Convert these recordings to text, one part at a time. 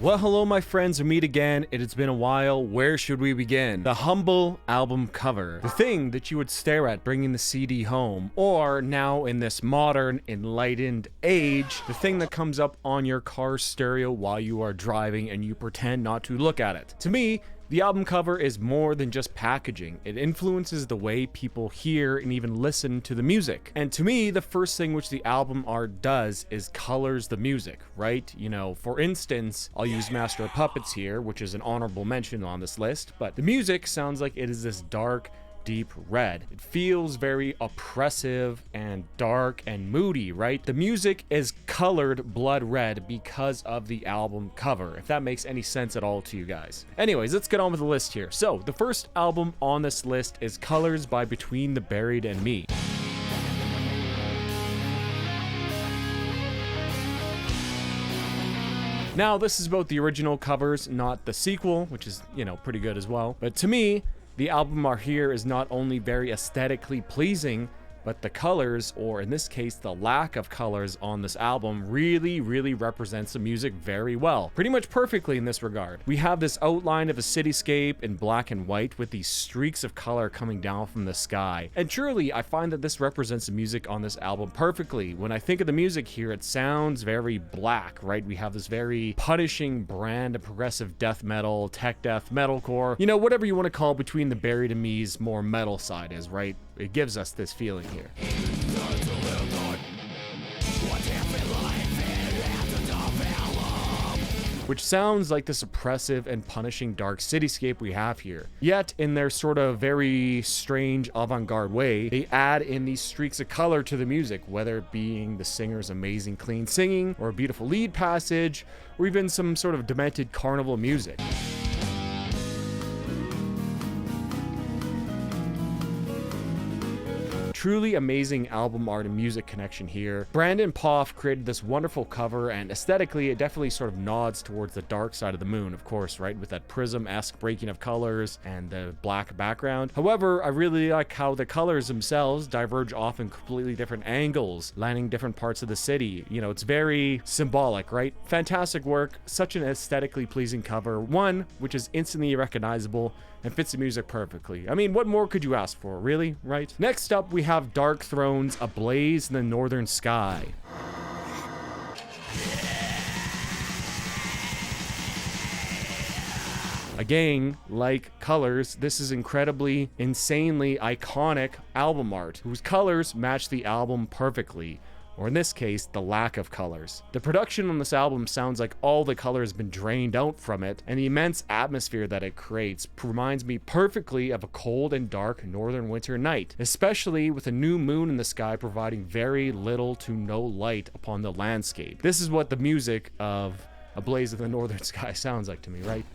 Well, hello my friends, we meet again. It has been a while. Where should we begin? The humble album cover. The thing that you would stare at bringing the CD home, or now in this modern, enlightened age, the thing that comes up on your car stereo while you are driving and you pretend not to look at it. To me, the album cover is more than just packaging. It influences the way people hear and even listen to the music. And to me, the first thing which the album art does is colors the music, right? You know, for instance, I'll use Master of Puppets here, which is an honorable mention on this list, but the music sounds like it is this dark, deep red. It feels very oppressive and dark and moody, right? The music is colored blood red because of the album cover, if that makes any sense at all to you guys. Anyways, let's get on with the list here. So the first album on this list is Colors by Between the Buried and Me. Now, this is about the original covers, not the sequel, which is, you know, pretty good as well. But to me, the album art here is not only very aesthetically pleasing, but the colors, or in this case, the lack of colors on this album really represents the music very well. Pretty much perfectly in this regard. We have this outline of a cityscape in black and white with these streaks of color coming down from the sky. And truly, I find that this represents the music on this album perfectly. When I think of the music here, it sounds very black, right? We have this very punishing brand of progressive death metal, tech death, metalcore, you know, whatever you want to call Between the Buried and Me's more metal side is, right? It gives us this feeling here. Which sounds like this oppressive and punishing dark cityscape we have here. Yet, in their sort of very strange avant-garde way, they add in these streaks of color to the music, whether it being the singer's amazing clean singing, or a beautiful lead passage, or even some sort of demented carnival music. Truly amazing album art and music connection here. Brandon Poff created this wonderful cover, and aesthetically it definitely sort of nods towards the dark side of the moon, of course, right, with that prism-esque breaking of colors and the black background. However, I really like how the colors themselves diverge off in completely different angles, lining different parts of the city. You know, it's very symbolic, right? Fantastic work, such an aesthetically pleasing cover, one which is instantly recognizable and fits the music perfectly. I mean, what more could you ask for, really, right? Next up, we have Darkthrone's Ablaze in the Northern Sky. Again, like Colors, this is incredibly, insanely iconic album art, whose colors match the album perfectly. Or in this case, the lack of colors. The production on this album sounds like all the color has been drained out from it, and the immense atmosphere that it creates reminds me perfectly of a cold and dark northern winter night, especially with a new moon in the sky providing very little to no light upon the landscape. This is what the music of Ablaze in the Northern Sky sounds like to me, right?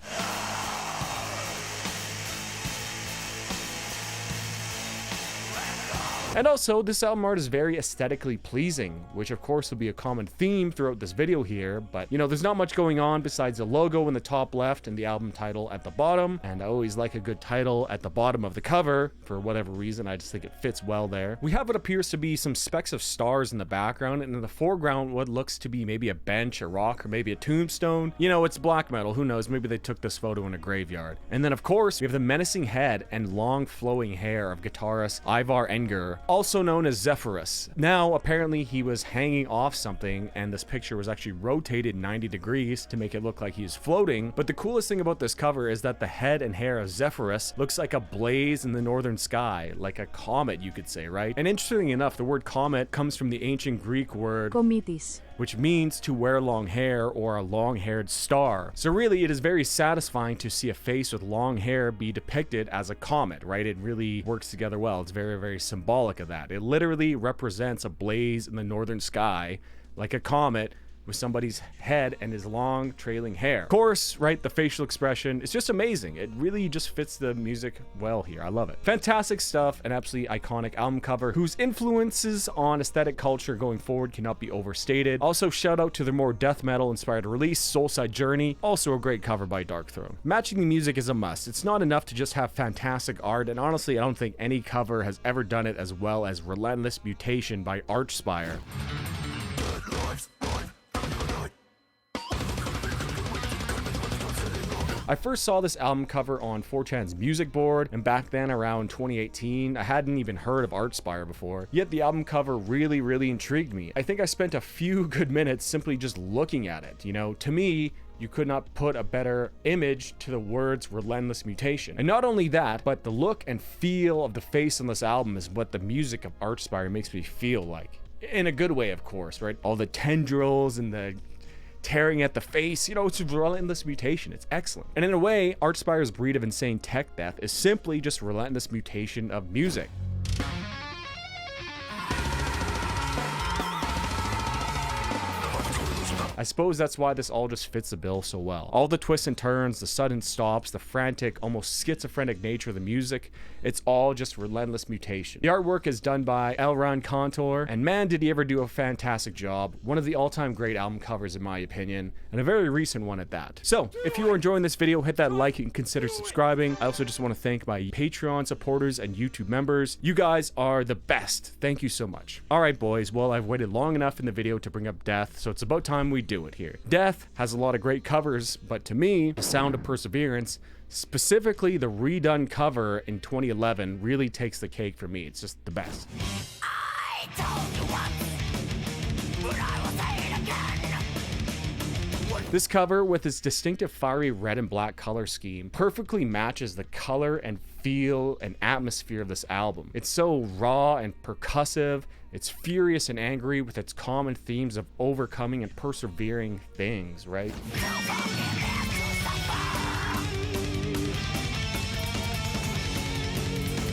And also, this album art is very aesthetically pleasing, which of course will be a common theme throughout this video here, but you know, there's not much going on besides the logo in the top left and the album title at the bottom, and I always like a good title at the bottom of the cover. For whatever reason, I just think it fits well there. We have what appears to be some specks of stars in the background, and in the foreground, what looks to be maybe a bench, a rock, or maybe a tombstone. You know, it's black metal, who knows, maybe they took this photo in a graveyard. And then of course, we have the menacing head and long flowing hair of guitarist Ivar Enger, also known as Zephyrus. Now, apparently he was hanging off something, and this picture was actually rotated 90 degrees to make it look like he's floating. But the coolest thing about this cover is that the head and hair of Zephyrus looks like a blaze in the northern sky, like a comet, you could say, right? And interestingly enough, the word comet comes from the ancient Greek word kometis, which means to wear long hair or a long-haired star. So really, it is very satisfying to see a face with long hair be depicted as a comet, right? It really works together well. It's very symbolic of that. It literally represents a blaze in the northern sky, like a comet, with somebody's head and his long trailing hair. Of course, right, the facial expression is just amazing. It really just fits the music well here. I love it. Fantastic stuff, an absolutely iconic album cover whose influences on aesthetic culture going forward cannot be overstated. Also, shout out to their more death metal inspired release, Soulside Journey, also a great cover by Darkthrone. Matching the music is a must. It's not enough to just have fantastic art, and honestly, I don't think any cover has ever done it as well as Relentless Mutation by Archspire. I first saw this album cover on 4chan's music board, and back then around 2018, I hadn't even heard of Archspire before, yet the album cover really intrigued me. I think I spent a few good minutes simply just looking at it. You know, to me, you could not put a better image to the words relentless mutation. And not only that, but the look and feel of the face on this album is what the music of Archspire makes me feel like. In a good way, of course, right? All the tendrils and the tearing at the face, you know, it's relentless mutation. It's excellent. And in a way, Archspire's breed of insane tech death is simply just relentless mutation of music. I suppose that's why this all just fits the bill so well. All the twists and turns, the sudden stops, the frantic, almost schizophrenic nature of the music, it's all just relentless mutation. The artwork is done by Elran Kantor, and man did he ever do a fantastic job. One of the all-time great album covers in my opinion, and a very recent one at that. So, if you are enjoying this video, hit that like and consider subscribing. I also just want to thank my Patreon supporters and YouTube members. You guys are the best. Thank you so much. Alright boys, well I've waited long enough in the video to bring up Death, so it's about time we do it here. Death has a lot of great covers, but to me, The Sound of Perseverance, specifically the redone cover in 2011, really takes the cake for me. It's just the best. I told you once, but I will say it again. This cover, with its distinctive fiery red and black color scheme, perfectly matches the color and feel and atmosphere of this album. It's so raw and percussive. It's furious and angry with its common themes of overcoming and persevering things, right?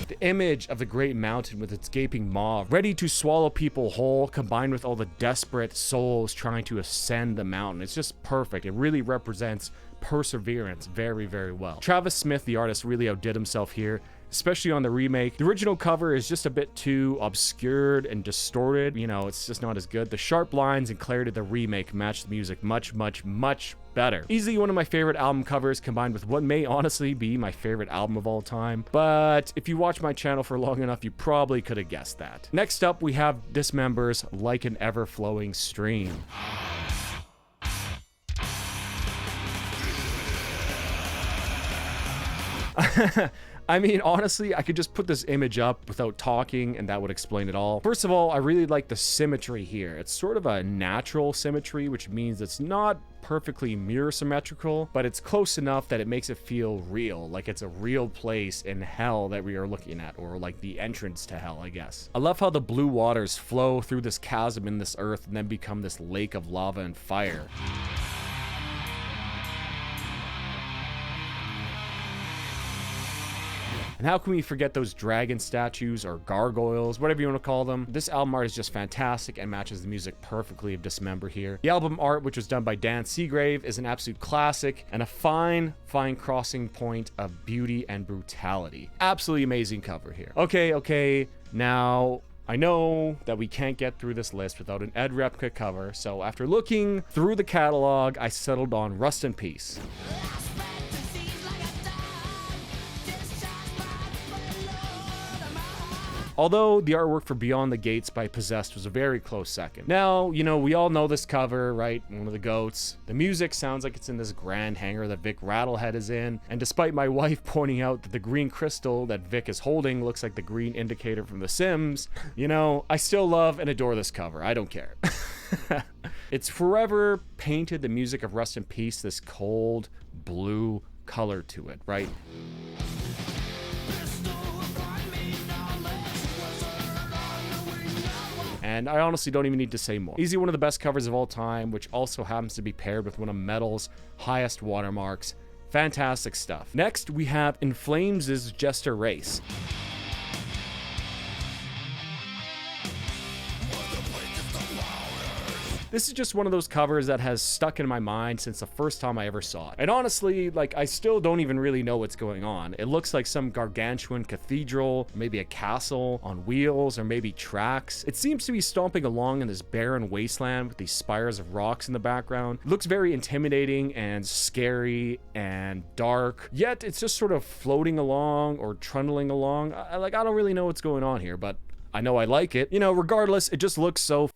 The image of the great mountain with its gaping maw, ready to swallow people whole, combined with all the desperate souls trying to ascend the mountain. It's just perfect. It really represents perseverance very well. Travis Smith, the artist, really outdid himself here, especially on the remake. The original cover is just a bit too obscured and distorted. You know, it's just not as good. The sharp lines and clarity of the remake match the music much better. Easily one of my favorite album covers, combined with what may honestly be my favorite album of all time. But if you watch my channel for long enough, you probably could have guessed that. Next up, we have Dismember's Like an Ever-Flowing Stream. I mean, honestly, I could just put this image up without talking and that would explain it all. First of all, I really like the symmetry here. It's sort of a natural symmetry, which means it's not perfectly mirror symmetrical, but it's close enough that it makes it feel real, like it's a real place in hell that we are looking at, or like the entrance to hell, I guess. I love how the blue waters flow through this chasm in this earth and then become this lake of lava and fire. And how can we forget those dragon statues or gargoyles, whatever you want to call them? This album art is just fantastic and matches the music perfectly of Dismember here. The album art, which was done by Dan Seagrave, is an absolute classic and a fine crossing point of beauty and brutality. Absolutely amazing cover here. Okay, now I know that we can't get through this list without an Ed Repka cover, so after looking through the catalog, I settled on Rust in Peace. Although the artwork for Beyond the Gates by Possessed was a very close second. Now, you know, we all know this cover, right? One of the goats. The music sounds like it's in this grand hangar that Vic Rattlehead is in, and despite my wife pointing out that the green crystal that Vic is holding looks like the green indicator from The Sims, you know, I still love and adore this cover. I don't care. It's forever painted the music of Rust in Peace this cold blue color to it, right? And I honestly don't even need to say more. Easily one of the best covers of all time, which also happens to be paired with one of metal's highest watermarks. Fantastic stuff. Next, we have In Flames' Jester Race. This is just one of those covers that has stuck in my mind since the first time I ever saw it. And honestly, like, I still don't even really know what's going on. It looks like some gargantuan cathedral, maybe a castle on wheels, or maybe tracks. It seems to be stomping along in this barren wasteland with these spires of rocks in the background. It looks very intimidating and scary and dark, yet it's just sort of floating along or trundling along. I don't really know what's going on here, but I know I like it. You know, regardless, it just looks so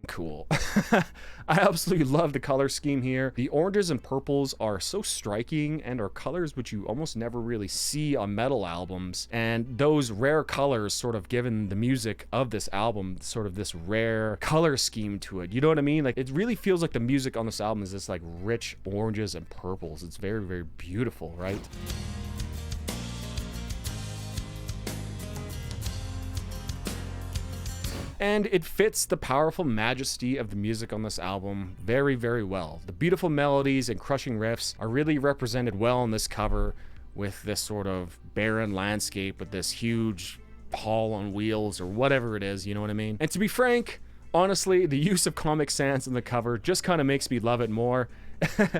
Cool. I absolutely love the color scheme here. The oranges and purples are so striking and are colors which you almost never really see on metal albums. And those rare colors sort of given the music of this album sort of this rare color scheme to it. You know what I mean? Like, it really feels like the music on this album is this like rich oranges and purples. It's very, very beautiful, right? And it fits the powerful majesty of the music on this album very, very well. The beautiful melodies and crushing riffs are really represented well in this cover with this sort of barren landscape with this huge hall on wheels or whatever it is, you know what I mean? And to be frank, honestly, the use of Comic Sans in the cover just kind of makes me love it more.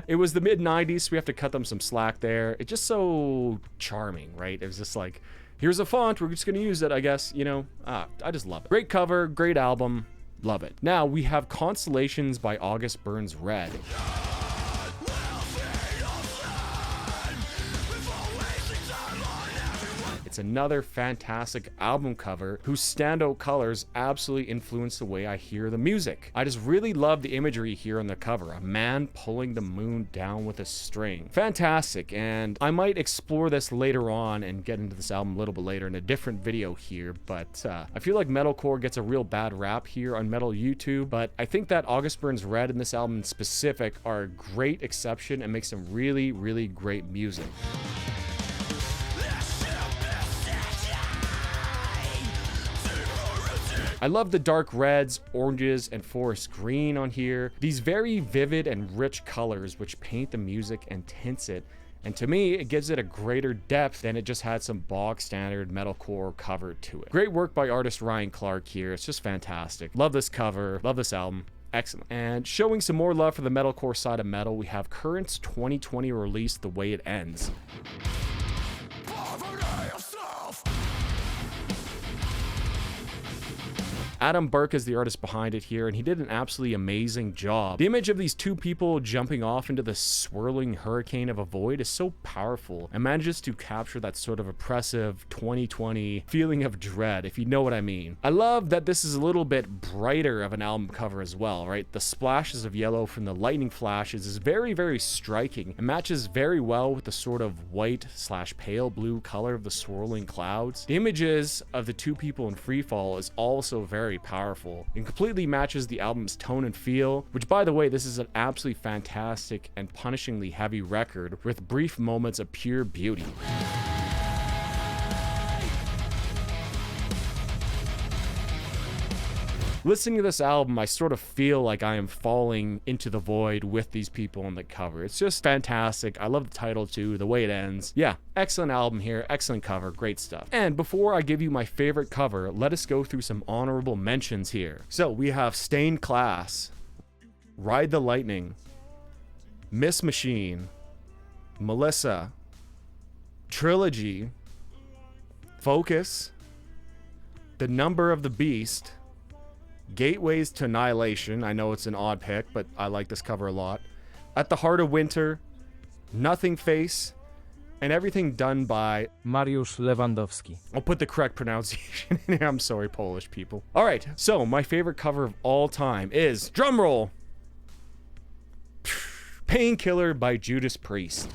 It was the mid-90s, so we have to cut them some slack there. It's just so charming, right? It was just like, here's a font, we're just gonna use it, I guess, you know? I just love it. Great cover, great album, love it. Now, we have Constellations by August Burns Red. It's another fantastic album cover whose standout colors absolutely influence the way I hear the music. I just really love the imagery here on the cover. A man pulling the moon down with a string. Fantastic, and I might explore this later on and get into this album a little bit later in a different video here, but I feel like metalcore gets a real bad rap here on Metal YouTube, but I think that August Burns Red and this album in specific are a great exception and make some really, really great music. I love the dark reds, oranges, and forest green on here. These very vivid and rich colors which paint the music and tints it. And to me, it gives it a greater depth than it just had some bog standard metalcore cover to it. Great work by artist Ryan Clark here. It's just fantastic. Love this cover. Love this album. Excellent. And showing some more love for the metalcore side of metal, we have Current's 2020 release, The Way It Ends. Adam Burke is the artist behind it here, and he did an absolutely amazing job. The image of these two people jumping off into the swirling hurricane of a void is so powerful and manages to capture that sort of oppressive 2020 feeling of dread, if you know what I mean. I love that this is a little bit brighter of an album cover as well, right? The splashes of yellow from the lightning flashes is very, very striking and matches very well with the sort of white/pale blue color of the swirling clouds. The images of the two people in freefall is also very powerful and completely matches the album's tone and feel, which, by the way, this is an absolutely fantastic and punishingly heavy record with brief moments of pure beauty. Listening to this album, I sort of feel like I am falling into the void with these people on the cover. It's just fantastic. I love the title too, The Way It Ends. Yeah, excellent album here, excellent cover, great stuff. And before I give you my favorite cover, let us go through some honorable mentions here. So we have Stained Class, Ride the Lightning, Miss Machine, Melissa, Trilogy, Focus, The Number of the Beast, Gateways to Annihilation. I know it's an odd pick, but I like this cover a lot. At the Heart of Winter, Nothing Face, and everything done by Mariusz Lewandowski. I'll put the correct pronunciation in here. I'm sorry, Polish people. All right, so my favorite cover of all time is, drumroll, Painkiller by Judas Priest.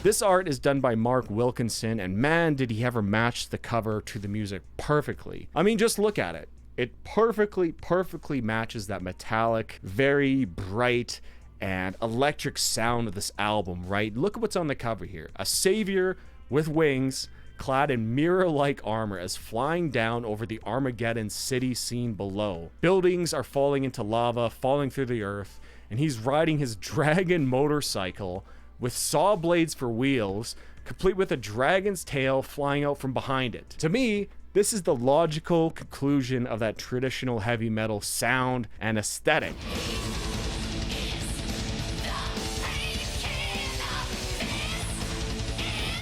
This art is done by Mark Wilkinson, and man, did he ever match the cover to the music perfectly. I mean, just look at it. It perfectly matches that metallic, very bright, and electric sound of this album, right? Look at what's on the cover here. A savior with wings, clad in mirror-like armor, is flying down over the Armageddon city scene below. Buildings are falling into lava, falling through the earth, and he's riding his dragon motorcycle with saw blades for wheels, complete with a dragon's tail flying out from behind it. To me, this is the logical conclusion of that traditional heavy metal sound and aesthetic.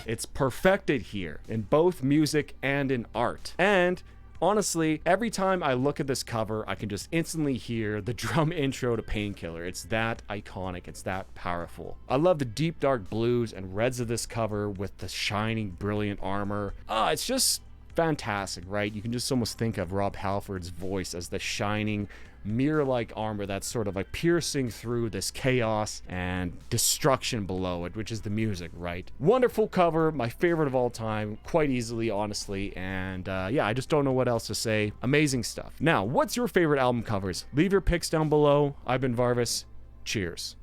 It's perfected here in both music and in art. And Honestly, every time I look at this cover, I can just instantly hear the drum intro to Painkiller. It's that iconic, it's that powerful. I love the deep dark blues and reds of this cover with the shining, brilliant armor. It's just fantastic, right? You can just almost think of Rob Halford's voice as the shining, mirror-like armor that's sort of like piercing through this chaos and destruction below it, which is the music, right? Wonderful cover, my favorite of all time, quite easily, honestly, and yeah, I just don't know what else to say. Amazing stuff. Now, what's your favorite album covers? Leave your picks down below. I've been Varvis. Cheers.